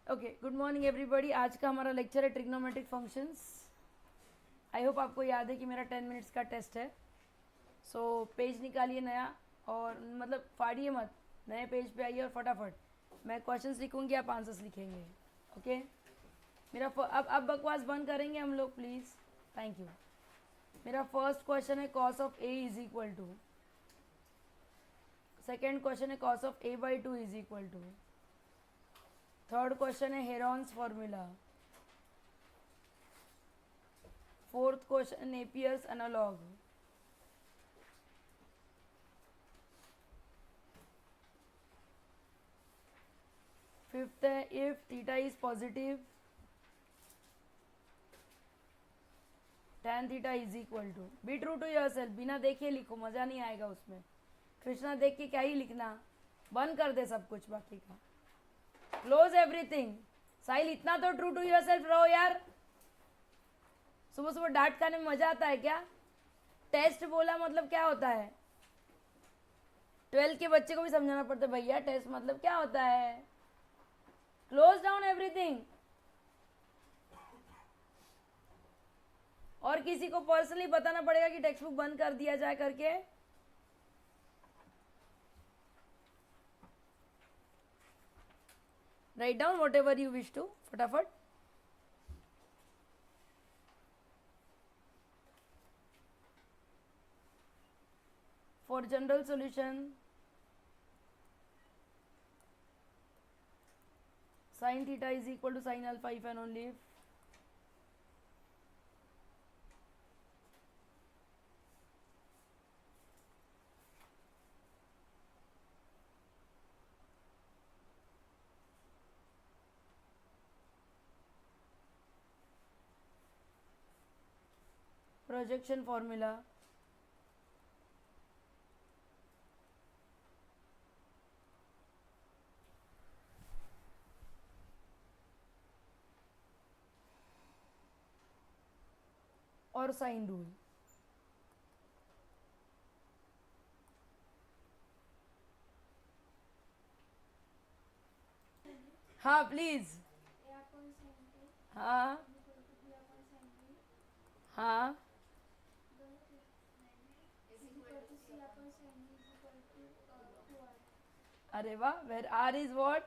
Okay, good morning everybody. आज का हमारा लेक्चर है ट्रिग्नोमेट्रिक फंक्शंस। आई होप आपको याद है कि मेरा 10 मिनट्स का टेस्ट है। सो पेज निकालिए नया, और मतलब फाड़िए मत, नए पेज पे आइए और फटाफट मैं क्वेश्चंस लिखूंगी, आप आंसर्स लिखेंगे। ओके, मेरा अब बकवास बंद करेंगे हम लोग, प्लीज़। Thank you. मेरा फर्स्ट क्वेश्चन है cos of A is equal to, second question है cos of A by two is equal to, third question है Heron's formula, fourth question Napier's analogue, fifth है if theta is positive tan theta is equal to. Be true to yourself, बिना देखे लिखो, मज़ा नहीं आएगा उसमें। कृष्णा देख के क्या ही लिखना, बंद कर दे सब कुछ बाकी का, क्लोज एवरीथिंग। साहिल इतना तो ट्रू टू योरसेल्फ रहो यार। सुबह सुबह डांट खाने में मजा आता है क्या? टेस्ट बोला मतलब क्या होता है? 12 के बच्चे को भी समझाना पड़ता है भैया टेस्ट मतलब क्या होता है। Close down everything. और किसी को पर्सनली बताना पड़ेगा कि टेक्स्ट बुक बंद कर दिया जाए करके। Write down whatever you wish to, फटाफट। For general solution sin theta is equal to sin alpha if and only if projection formula और साइन रूल। हाँ प्लीज। हाँ हाँ, अरे वाह, where are is what,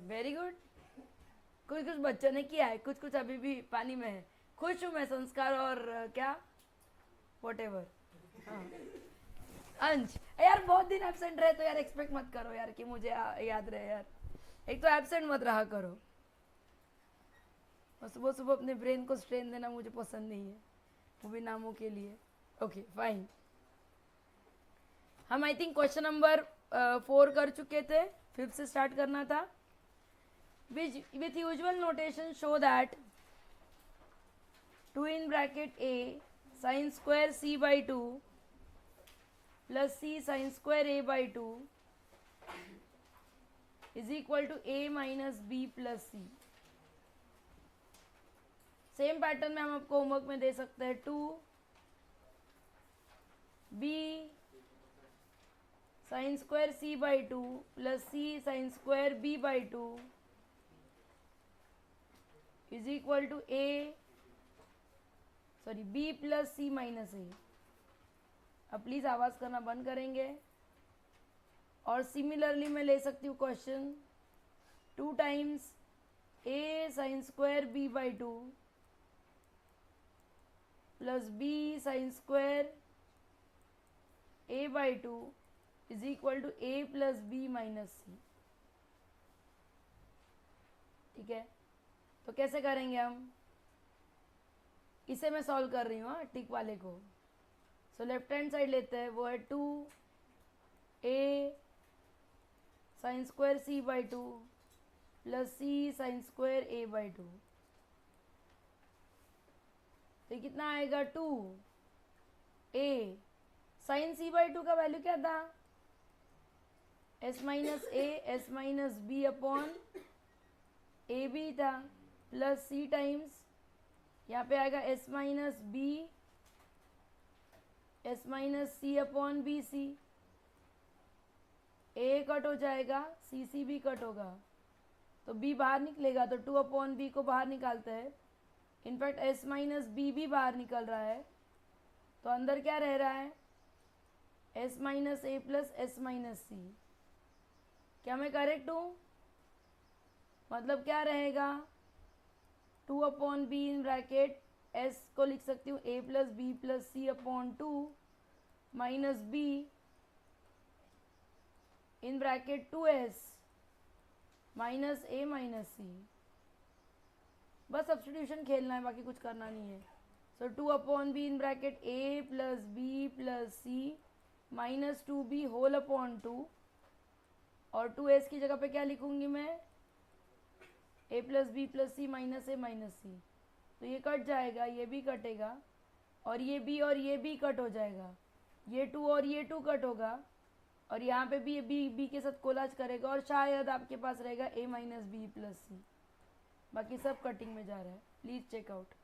very good. कुछ कुछ बच्चों ने किया है, कुछ कुछ अभी भी पानी में है। खुश हूँ मैं, संस्कार और क्या वॉट एवर। हाँ अंश, यार बहुत दिन एबसेंट रहे तो यार एक्सपेक्ट मत करो यार कि मुझे याद रहे यार। एक तो एबसेंट मत रहा करो, और सुबह सुबह अपने ब्रेन को स्ट्रेन देना मुझे पसंद नहीं है, वो भी नामों के लिए। Okay fine. हम आई थिंक क्वेश्चन नंबर 4 कर चुके थे, 5th से स्टार्ट करना था। with usual notation show that 2 in bracket a sin square c by 2 plus c sin square a by 2 is equal to a minus b plus c। Same pattern में हम आपको homework में दे सकते हैं 2 b sin square c by 2 plus c sin square b by 2 is equal to a sorry b plus c minus A. अब please आवाज़ करना बंद करेंगे। और सिमिलरली मैं ले सकती हूँ question 2 times a sine square b by 2 plus b sine square a by 2 is equal to a plus b minus c। ठीक है, तो कैसे करेंगे हम? इसे मैं सॉल्व कर रही हूँ, हाँ टिक वाले को। सो लेफ्ट हैंड साइड लेते हैं, वो है 2 a sine square c by 2 plus c sign square a by 2। तो कितना आएगा 2 a साइन c बाई 2 का वैल्यू क्या था? s minus A S minus B upon A B था, प्लस c टाइम्स यहाँ पे आएगा s minus B S minus C upon B C. A cut हो जाएगा, सी सी भी कट होगा, तो b बाहर निकलेगा, तो 2/b को बाहर निकालते हैं। इनफैक्ट s माइनस बी भी बाहर निकल रहा है, तो अंदर क्या रह रहा है, s minus A plus S minus सी। क्या मैं करेक्ट हूँ? मतलब क्या रहेगा, 2/b इन ब्रैकेट s को लिख सकती हूँ a plus B plus C upon 2 minus b in bracket 2s minus A minus C. बस सब्स्टिट्यूशन खेलना है, बाकी कुछ करना नहीं है। So 2/b in bracket a plus B plus C minus 2b whole upon 2, और 2s की जगह पे क्या लिखूंगी मैं, a plus B plus C minus A minus C. तो ये कट जाएगा, ये भी कटेगा, और ये भी कट हो जाएगा, ये 2 और ये 2 कट होगा, और यहाँ पे भी ये बी के साथ कोलाज करेगा, और शायद आपके पास रहेगा a माइनस बी प्लस सी। बाकी सब कटिंग में जा रहा है, प्लीज चेक आउट।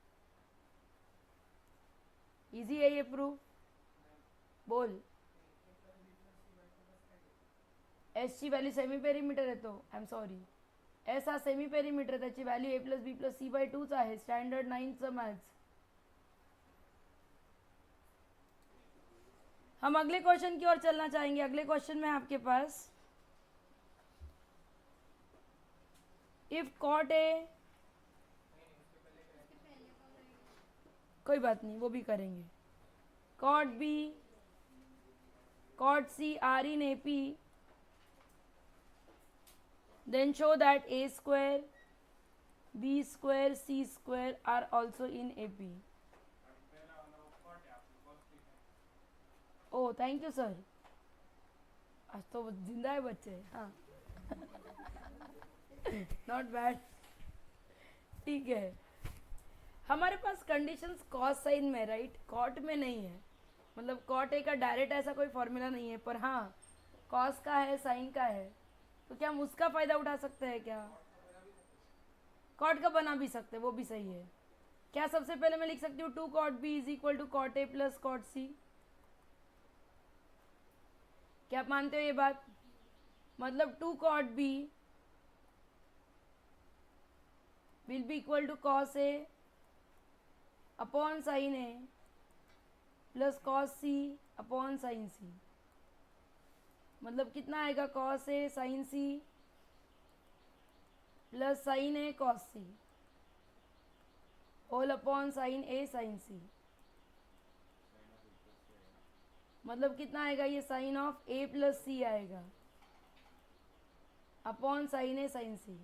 इजी है ये प्रूफ। बोल, एस ची व्हॅल्यू सेमी पेरीमीटर येतो, आय एम सॉरी, एस हा सेमी पेरीमीटर, त्याची value A plus B plus C bye 2च आहे, स्टँडर्ड 9चं मॅथ्स। हम अगले क्वेश्चन की ओर चलना चाहेंगे। अगले क्वेश्चन में आपके पास इफ कॉट ए, कोई बात नहीं वो भी करेंगे, cot B cot C are in A P, then show that a square, b square, c square are also in AP. Oh, thank you sir. आज तो जिंदा है बच्चे, हाँ नॉट बैड। ठीक है, हमारे पास कंडीशंस कॉस साइन में, राइट, कॉट में नहीं है। मतलब कॉट ए का डायरेक्ट ऐसा कोई फॉर्मूला नहीं है, पर हाँ कॉस का है, साइन का है, तो क्या हम उसका फ़ायदा उठा सकते हैं क्या? कॉट का बना भी सकते हैं, वो भी सही है। क्या सबसे पहले मैं लिख सकती हूँ 2 cot B is equal to cot A plus cot C. क्या आप मानते हो ये बात? मतलब 2 cot B will be equal to cos A upon sine A plus cos C upon sine C. मतलब कितना आएगा, cos A sine C plus sine A cos C whole upon sine A sine C. मतलब कितना आएगा, ये sine of A plus C आएगा upon sine A sine C.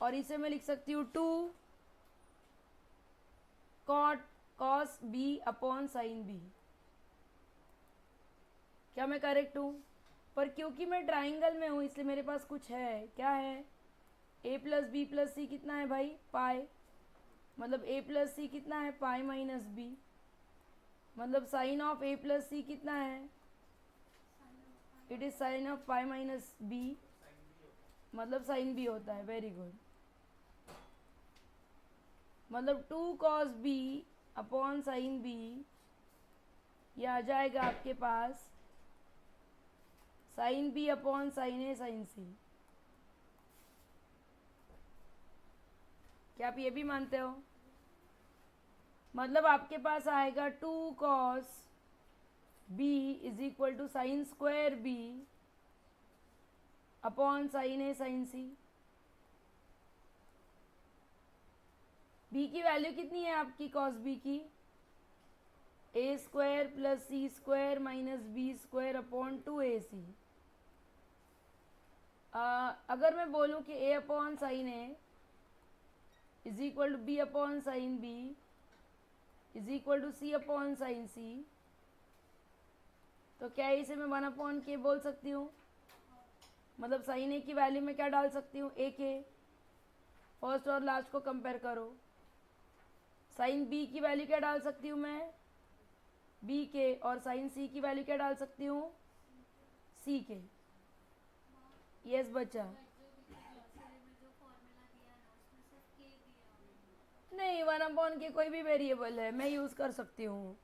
और इसे मैं लिख सकती हूँ 2 cot cos B upon sine B. क्या मैं करेक्ट हूँ? पर क्योंकि मैं ट्राइंगल में हूँ इसलिए मेरे पास कुछ है। क्या है? ए प्लस बी प्लस सी कितना है भाई? पाई। मतलब ए प्लस सी कितना है? Pi minus B. मतलब sine of A plus C कितना है? It is sine of pi minus B, मतलब साइन बी होता है। Very good. मतलब 2 cos B upon sine B, यह आ जाएगा आपके पास sine B upon sine A sine C. क्या आप ये भी मानते हो? मतलब आपके पास आएगा 2 cos B is equal to sine square B upon sine A sine C. B की वैल्यू कितनी है आपकी कॉस बी की? A square plus C square minus B square upon 2ac। अगर मैं बोलूँ कि A upon sine A is equal to B upon sine B is equal to C upon sine C, तो क्या इसे मैं 1 अपॉन के बोल सकती हूँ? मतलब साइन ए की वैल्यू में क्या डाल सकती हूँ? ए के। फर्स्ट और लास्ट को कंपेयर करो। साइन बी की वैल्यू क्या डाल सकती हूँ मैं? बी के। और साइन सी की वैल्यू क्या डाल सकती हूँ? सी के। यस बच्चा। नहीं, 1 अपॉन के कोई भी वेरिएबल है मैं यूज़ कर सकती हूँ।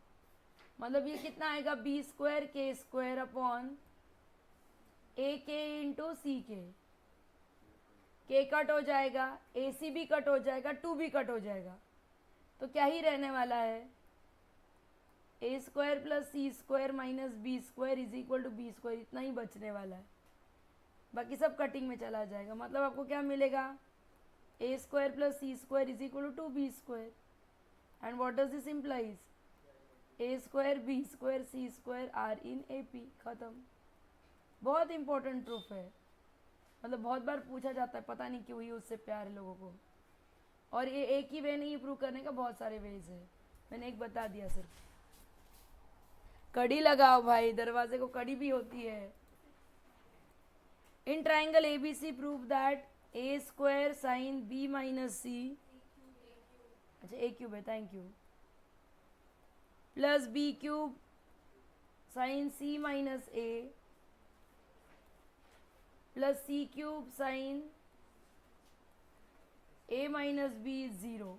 मतलब ये कितना आएगा? बी स्क्वायर के स्क्वायर अपॉन ए के इंटू सी के कट हो जाएगा, ए सी भी कट हो जाएगा, 2 भी कट हो जाएगा, तो क्या ही रहने वाला है, A square plus C square minus B square is equal to B square, इतना ही बचने वाला है, बाकी सब कटिंग में चला जाएगा। मतलब आपको क्या मिलेगा, A square plus C square is equal to B square, and what does this implies, A square B square C square are in A P, खत्म। बहुत इंपॉर्टेंट प्रूफ है, मतलब बहुत बार पूछा जाता है, पता नहीं क्यों ही उससे प्यार है लोगों को। और ये एक ही वे नहीं, प्रूव करने का बहुत सारे वेज है, मैंने एक बता दिया सिर्फ। कड़ी लगाओ भाई, दरवाजे को कड़ी भी होती है। In triangle A B C prove that A square sine B minus C, अच्छा ए क्यूब है, thank you, plus B cube sine C minus A plus C cube sine A minus B is 0।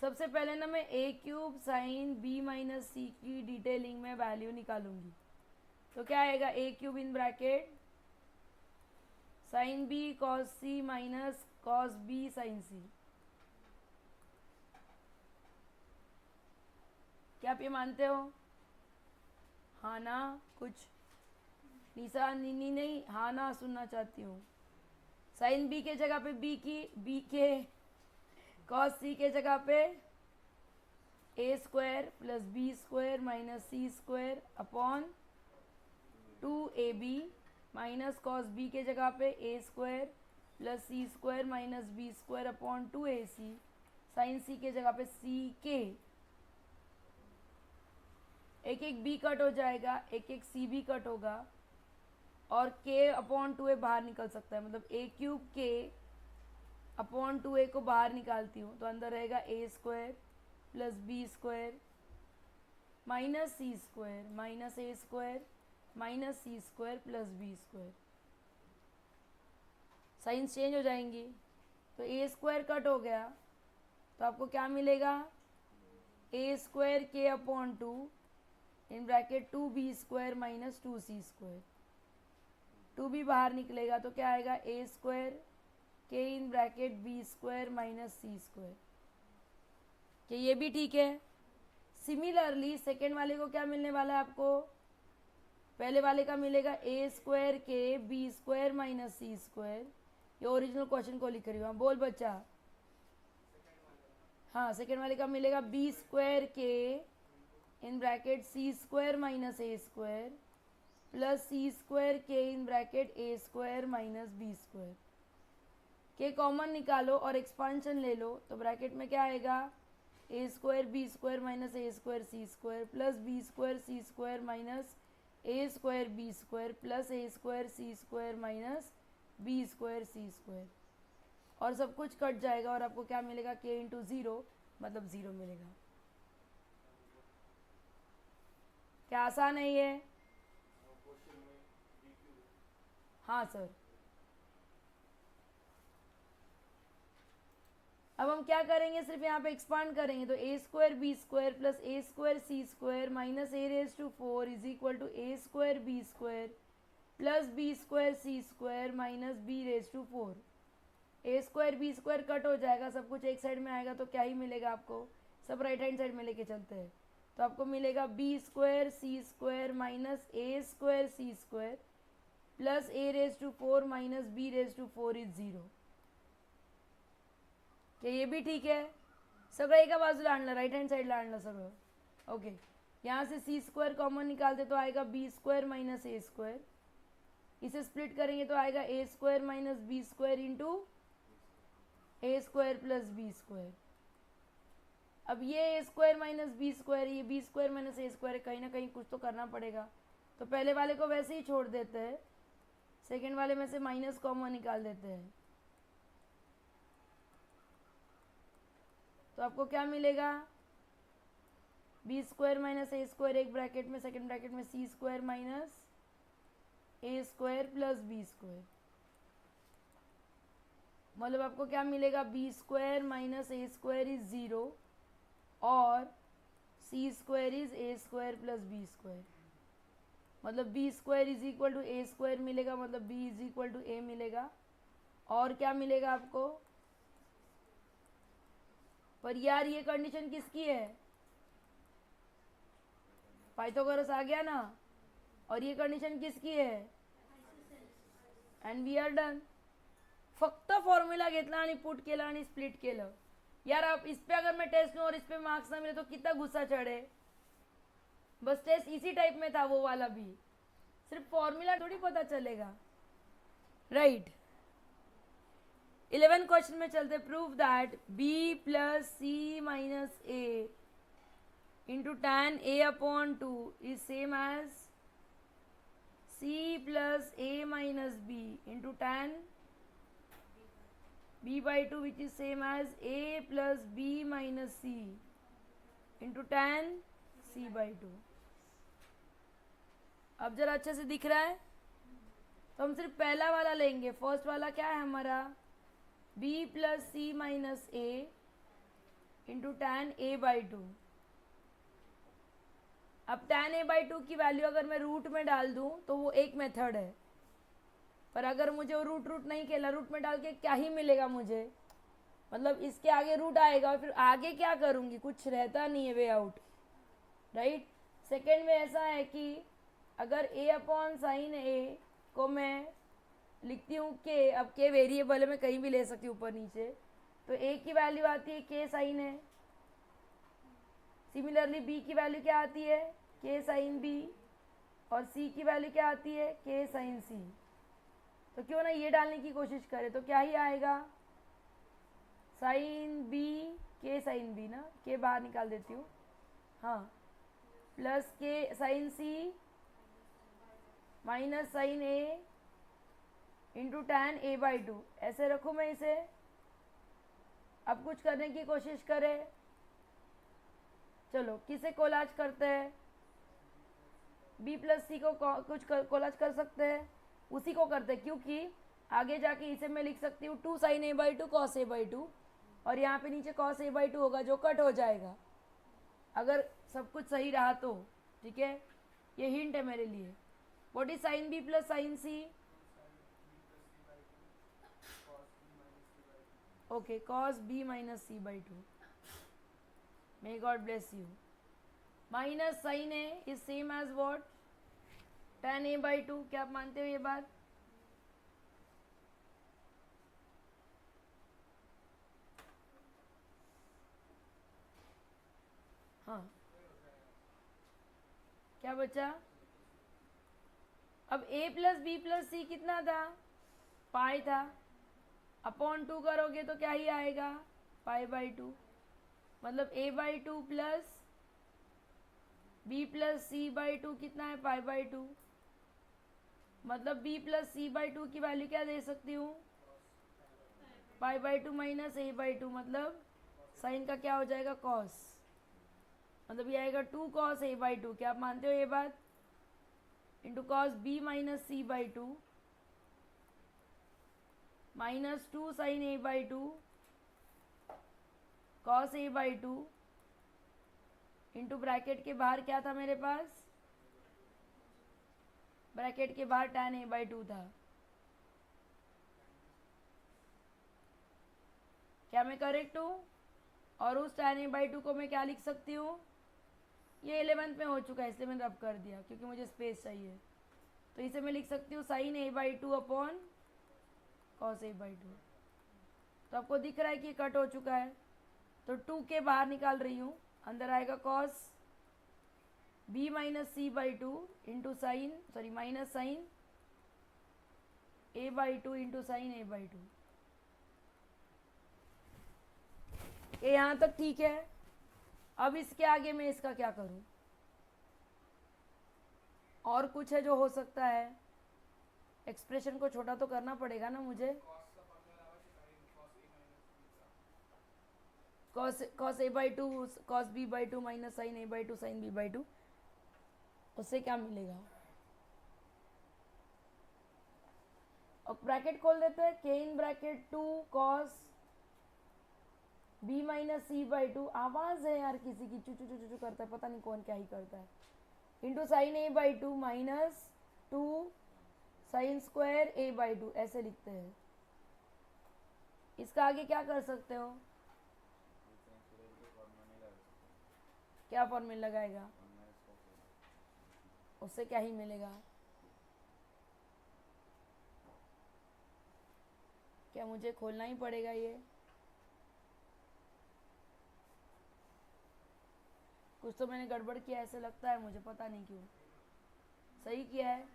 सबसे पहले ना मैं A cube sine B minus C की detailing में value निकालूंगी, तो क्या आएगा, A cube in bracket sine B cos C minus cos B sine C. क्या आप ये मानते हो, हाँ ना, कुछ निशा नीनी नहीं, हाँ ना सुनना चाहती हूँ। साइन बी के जगह पे बी के कॉस सी के जगह पे A square plus B square minus C square upon 2ab minus cos B के जगह पे A square plus C square minus B square upon 2ac, sine C के जगह पे सी के, एक एक बी कट हो जाएगा, एक एक सी भी कट होगा, और k अपॉन 2a बाहर निकल सकता है, मतलब ए क्यूब के अपॉन 2a को बाहर निकालती हूँ तो अंदर रहेगा A square plus B square minus C square minus A square minus C square plus B square. Signs change हो जाएंगी, तो ए स्क्वायर कट हो गया, तो आपको क्या मिलेगा, ए स्क्वायर के upon 2 in bracket 2b square minus 2c square, 2 भी बाहर निकलेगा तो क्या आएगा, ए स्क्वायर के इन bracket B square minus C square. क्या ये भी ठीक है। सिमिलरली सेकेंड वाले को क्या मिलने वाला है आपको, पहले वाले का मिलेगा ए स्क्वायर के B square minus C square. ये ओरिजिनल क्वेश्चन को लिख रही हूँ, बोल बच्चा, हाँ सेकेंड वाले का मिलेगा बी स्क्वायर के इन bracket C square minus A square plus C square के इन bracket A square minus B square. के कॉमन निकालो और एक्सपांशन ले लो, तो ब्रैकेट में क्या आएगा, A square B square minus A square C square plus B square C square minus A square B square plus A square C square minus B square C square, और सब कुछ cut जाएगा और आपको क्या मिलेगा, के इंटू 0 मतलब 0 मिलेगा। क्या आसान है ये, हाँ सर। अब हम क्या करेंगे, सिर्फ यहाँ पे एक्सपांड करेंगे, तो A square B square plus A square C square minus A raise to 4 is equal to A square B square plus B square C square minus B raise to 4। A square B square cut हो जाएगा, सब कुछ एक side में आएगा, तो क्या ही मिलेगा आपको, सब राइट हैंड साइड में लेके चलते हैं, तो आपको मिलेगा B square C square minus A square C square plus A raise to 4 minus B raise to 4 is 0। क्या ये भी ठीक है। सगळं एका बाजूला आणलं, राइट हैंड साइडला आणलं सगळं, ओके। यहाँ से सी स्क्वायर कॉमन निकालते तो आएगा B square minus A square, इसे स्प्लिट करेंगे तो आएगा A square minus B square into A square plus B square. अब ये A square minus B square, ये B square minus A square, कहीं ना कहीं कुछ तो करना पड़ेगा, तो पहले वाले को वैसे ही छोड़ देते हैं, सेकेंड वाले में से माइनस कॉमन निकाल देते हैं, तो आपको क्या मिलेगा, B square minus A square एक ब्रैकेट में, सेकेंड ब्रैकेट में C square minus A square plus B square, मतलब आपको क्या मिलेगा, B square minus A square is 0 और C square is A square plus B square, मतलब B square is equal to A square मिलेगा, मतलब B is equal to A मिलेगा। और क्या मिलेगा आपको? पर यार ये कंडीशन किसकी है? पाइथागोरस आ गया ना। और ये कंडीशन किसकी है? And we are done. फक्त फॉर्म्युला घेतला आणि पुट केलं आणि स्प्लिट केलं. यार आप इस पे अगर मैं टेस्ट लूँ और इस पे मार्क्स ना मिले तो कितना गुस्सा चढ़े. बस टेस्ट इसी टाइप में था वो वाला भी, सिर्फ फॉर्मूला थोड़ी पता चलेगा, राइट. 11 क्वेश्चन में चलते. Prove that B plus C minus A into tan a upon 2 is same as C plus A minus B into tan b by 2 which is same as a plus b minus c into tan c by 2. अब जरा अच्छे से दिख रहा है. तो हम सिर्फ पहला वाला लेंगे. फर्स्ट वाला क्या है हमारा? b plus C minus A into tan A by 2. अब tan a बाई 2 की वैल्यू अगर मैं रूट में डाल दूं तो वो एक मेथड है. पर अगर मुझे वो रूट नहीं खेला, रूट में डाल के क्या ही मिलेगा मुझे? मतलब इसके आगे रूट आएगा और फिर आगे क्या करूँगी? कुछ रहता नहीं है वे आउट, राइट. सेकेंड में ऐसा है कि अगर a अपॉन साइन ए को मैं लिखती हूँ के, अब के वेरिएबल है, मैं कहीं भी ले सकती हूँ ऊपर नीचे, तो a की वैल्यू आती है के साइन है. सिमिलरली b की वैल्यू क्या आती है? के साइन b. और c की वैल्यू क्या आती है? के साइन c. तो क्यों ना ये डालने की कोशिश करें. तो क्या ही आएगा? साइन बी के साइन बी ना, के बाहर निकाल देती हूँ, हाँ, प्लस के sine C minus sine A into tan A by 2. ऐसे रखूँ मैं इसे. अब कुछ करने की कोशिश करें. चलो किसे कोलाज करते हैं? b प्लस सी को कुछ कोलाज कर सकते हैं, उसी को करते हैं, क्योंकि आगे जाके इसे मैं लिख सकती हूँ 2 sine A by 2 cos A by 2, और यहाँ पे नीचे कॉस ए बाई 2 होगा जो कट हो जाएगा अगर सब कुछ सही रहा तो. ठीक है, ये हिंट है मेरे लिए. What is sine B plus sine C? Okay, cos B minus C by 2. May God bless you. Minus sine A is same as what? tan a by 2. क्या आप मानते हो ये बात? हाँ, क्या बचा? अब a plus B plus C कितना था? पाई था. अपॉन 2 करोगे तो क्या ही आएगा? Pi by 2. मतलब a by 2 plus b plus C by 2 कितना है? Pi by 2. मतलब b प्लस सी बाई 2 की वैल्यू क्या दे सकती हूँ? पाई बाई 2 माइनस ए बाई 2. मतलब साइन का क्या हो जाएगा? कॉस. मतलब ये आएगा 2 कॉस ए बाई 2. क्या आप मानते हो ये बात? Into cos B minus C by 2 minus 2 sine A by 2 cos A by 2 into bracket के बाहर क्या था मेरे पास? ब्रैकेट के बाहर tan a बाई 2 था. क्या मैं करेक्ट हूँ? और उस tan a बाई 2 को मैं क्या लिख सकती हूँ? ये 11th में हो चुका है इसलिए मैंने रब कर दिया क्योंकि मुझे स्पेस चाहिए. तो इसे मैं लिख सकती हूँ sine a by 2 upon cos a by 2. तो आपको दिख रहा है कि कट हो चुका है, तो 2 के बाहर निकाल रही हूँ. अंदर आएगा cos b minus C by 2 into sine, sorry minus sine a by 2 into sine a by 2. ये यहाँ तक ठीक है. अब इसके आगे मैं इसका क्या करूँ? और कुछ है जो हो सकता है? एक्सप्रेशन को छोटा तो करना पड़ेगा ना मुझे. Cos A by 2 cos B by 2 minus sine A by 2 sine B by 2. उससे क्या मिलेगा? और ब्रैकेट खोल देते हैं. के इन bracket 2 cos B minus C by 2. आवाज़ है यार किसी की, चू चू चू चू करता है, पता नहीं कौन क्या ही करता है. Into sine A by to minus two sine square A by to, ऐसे लिखते हैं। इसका आगे क्या कर सकते हो? क्या फॉर्मूला लगाएगा? उससे क्या ही मिलेगा? क्या मुझे खोलना ही पड़ेगा ये? कुछ तो मैंने गड़बड़ किया ऐसे लगता है मुझे, पता नहीं क्यों। सही किया है।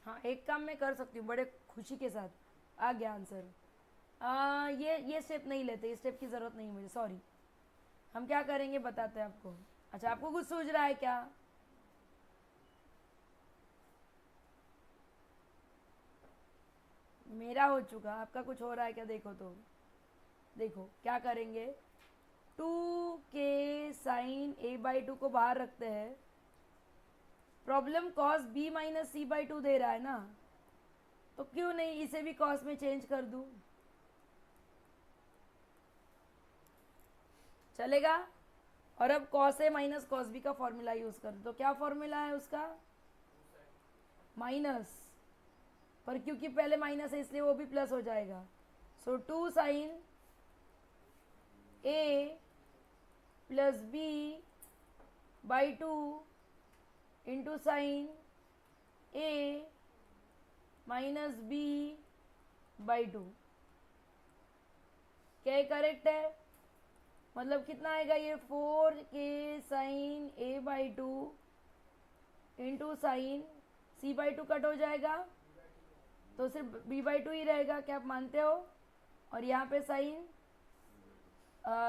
हाँ, एक काम मैं कर सकती हूँ बड़े खुशी के साथ। आ गया आंसर। ये स्टेप नहीं लेते, इस स्टेप की ज़रूरत नहीं मुझे, सॉरी। हम क्या करेंगे बताते हैं आपको। अच्छा, आपको कुछ सूझ रहा है क्या? मेरा हो चुका, आपका कुछ हो रहा है क्या? देखो तो, देखो क्या करेंगे। टू के साइन ए बाई टू को बाहर रखते हैं। Problem cos B minus C by two दे रहा है ना, तो क्यों नहीं इसे भी कॉस में चेंज कर दूं? चलेगा। और अब cos A minus cos B का फॉर्मूला यूज कर, तो क्या फॉर्मूला है उसका? माइनस, पर क्योंकि पहले माइनस है इसलिए वो भी प्लस हो जाएगा। So two sine A plus B by two into sine A minus B by two. क्या करेक्ट है? मतलब कितना आएगा ये? 4 के sine A by two into sine C by two cut हो जाएगा तो सिर्फ बी बाई टू ही रहेगा। क्या आप मानते हो? और यहाँ पे साइन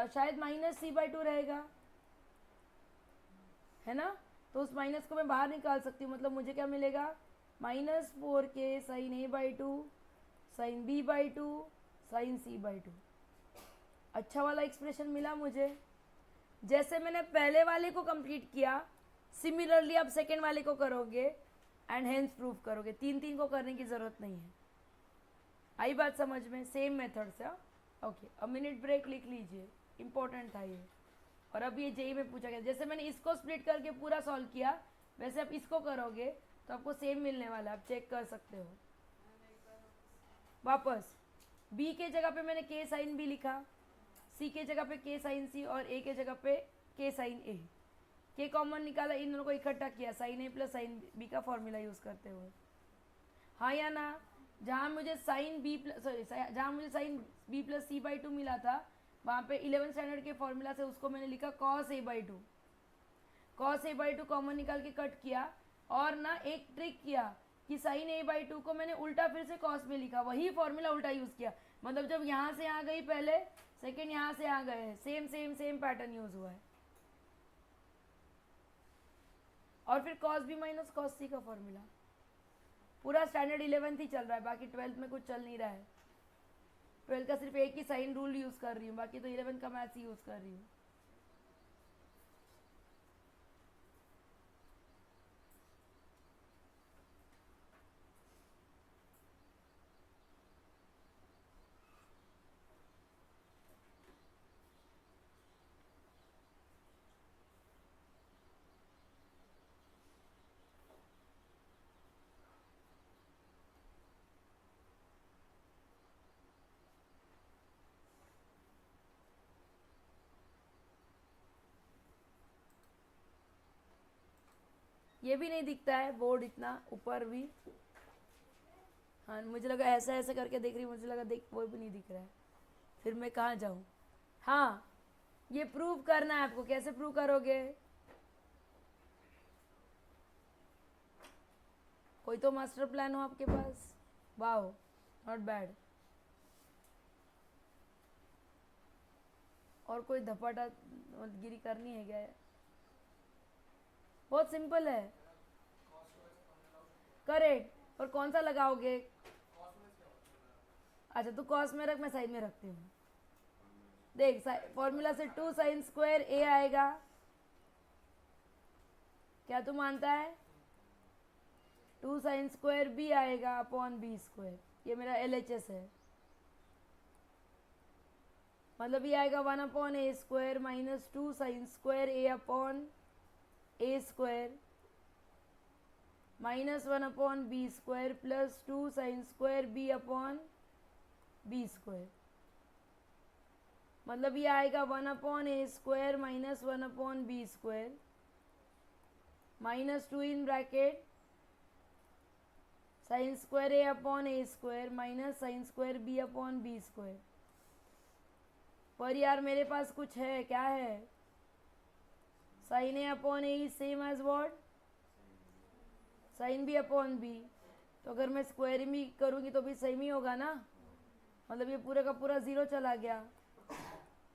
शायद माइनस सी बाई टू रहेगा, है ना? तो उस माइनस को मैं बाहर निकाल सकती हूँ। मतलब मुझे क्या मिलेगा? -4 के sine A by two sine B by two sine C by two. अच्छा वाला एक्सप्रेशन मिला मुझे। जैसे मैंने पहले वाले को कंप्लीट किया, सिमिलरली आप सेकेंड वाले को करोगे एंड हेंस प्रूफ करोगे। तीन तीन को करने की ज़रूरत नहीं है। आई बात समझ में? सेम मेथड से। ओके, अब मिनट ब्रेक लिख लीजिए, इंपॉर्टेंट था ये। और अब ये जेई में पूछा गया, जैसे मैंने इसको स्प्लिट करके पूरा सॉल्व किया वैसे आप इसको करोगे तो आपको सेम मिलने वाला है। आप चेक कर सकते हो। वापस बी के जगह पे मैंने के साइन बी लिखा, सी के जगह पे के साइन सी और ए के जगह पे के साइन ए। के कॉमन निकाला, इन दोनों को इकट्ठा किया, sign A plus sine B का फॉर्मूला यूज़ करते हुए। हाँ या ना? जहाँ मुझे साइन बी प्लस सॉरी जहाँ मुझे sine B plus C by two मिला था वहाँ पे 11th स्टैंडर्ड के फॉर्मूला से उसको मैंने लिखा cos A by to. Cos A by two common निकाल के कट किया और ना एक ट्रिक किया कि साइन ए बाई टू को मैंने उल्टा फिर से कॉस में लिखा, वही फॉर्मूला उल्टा यूज़ किया। मतलब जब यहाँ से आ गई पहले, सेकेंड यहाँ से आ गए, same same same pattern use हुआ है। और फिर कॉस बी माइनस कॉस सी का फॉर्मूला। पूरा स्टैंडर्ड 11th ही चल रहा है, बाकी 12th में कुछ चल नहीं रहा है। 12th का सिर्फ एक ही साइन रूल यूज़ कर रही हूँ, बाकी तो 11th का मैथ्स ही यूज़ कर रही हूँ। ये भी नहीं दिखता है बोर्ड इतना ऊपर भी। हाँ, मुझे लगा ऐसा ऐसा करके देख रही, मुझे लगा देख वो भी नहीं दिख रहा है, फिर मैं कहाँ जाऊँ? हाँ, ये प्रूव करना है आपको। कैसे प्रूव करोगे? कोई तो मास्टर प्लान हो आपके पास? वाह, नॉट बैड। और कोई धपाटा गिरी करनी है क्या? बहुत सिंपल है। करेक्ट, पर कौन सा लगाओगे? अच्छा, तू कॉस में रख, मैं साइड में रखती हूँ। देख, फॉर्मूला से 2 साइन स्क्वायर ए आएगा क्या तू मानता है? 2 साइन स्क्वायर बी आएगा अपॉन बी स्क्वायर, ये मेरा LHS है। मतलब ये आएगा 1 upon A square minus 2 sine square A upon A square minus 1 upon B square plus 2 sine square B upon B square. मतलब ये आएगा 1 upon A square minus 1 upon B square minus 2 in bracket sine square A upon A square minus sine square B upon B square. पर यार मेरे पास कुछ है, क्या है? Sine A upon A is same as what? Sine B upon B. तो अगर मैं स्क्वायर भी करूँगी तो भी सेम ही होगा ना। मतलब ये पूरे का पूरा ज़ीरो चला गया,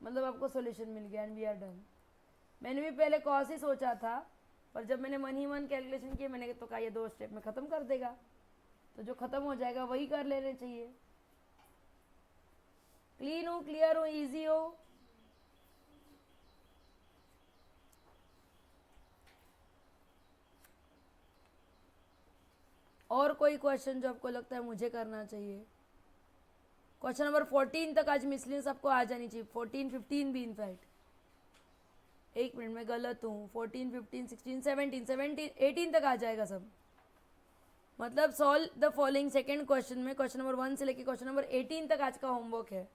मतलब आपको सॉल्यूशन मिल गया एंड वी आर डन। मैंने भी पहले कॉस ही सोचा था, पर जब मैंने मन ही मन कैलकुलेशन किया मैंने तो कहा ये 2 स्टेप में ख़त्म कर देगा, तो जो ख़त्म हो जाएगा वही कर लेने चाहिए। क्लीन हो, क्लियर हो, इजी हो? और कोई क्वेश्चन जो आपको लगता है मुझे करना चाहिए? क्वेश्चन नंबर 14 तक आज मिसलियंस आपको आ जानी चाहिए, 14 15 भी इनफैक्ट। एक मिनट में गलत हूँ, 14 15 16 17 17 18 तक आ जाएगा सब। मतलब solve the following second question में क्वेश्चन नंबर 1 से लेके क्वेश्चन नंबर 18 तक आज का होमवर्क है।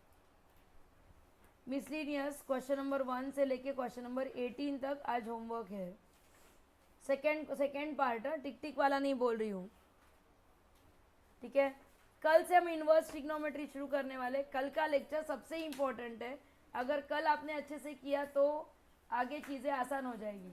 मिसलिनियस क्वेश्चन नंबर 1 से लेके क्वेश्चन नंबर 18 तक आज होमवर्क है। सेकेंड पार्ट है, टिक टिक वाला नहीं बोल रही हूँ, ठीक है? कल से हम इन्वर्स ट्रिग्नोमेट्री शुरू करने वाले। कल का लेक्चर सबसे इम्पोर्टेंट है, अगर कल आपने अच्छे से किया तो आगे चीज़ें आसान हो जाएगी।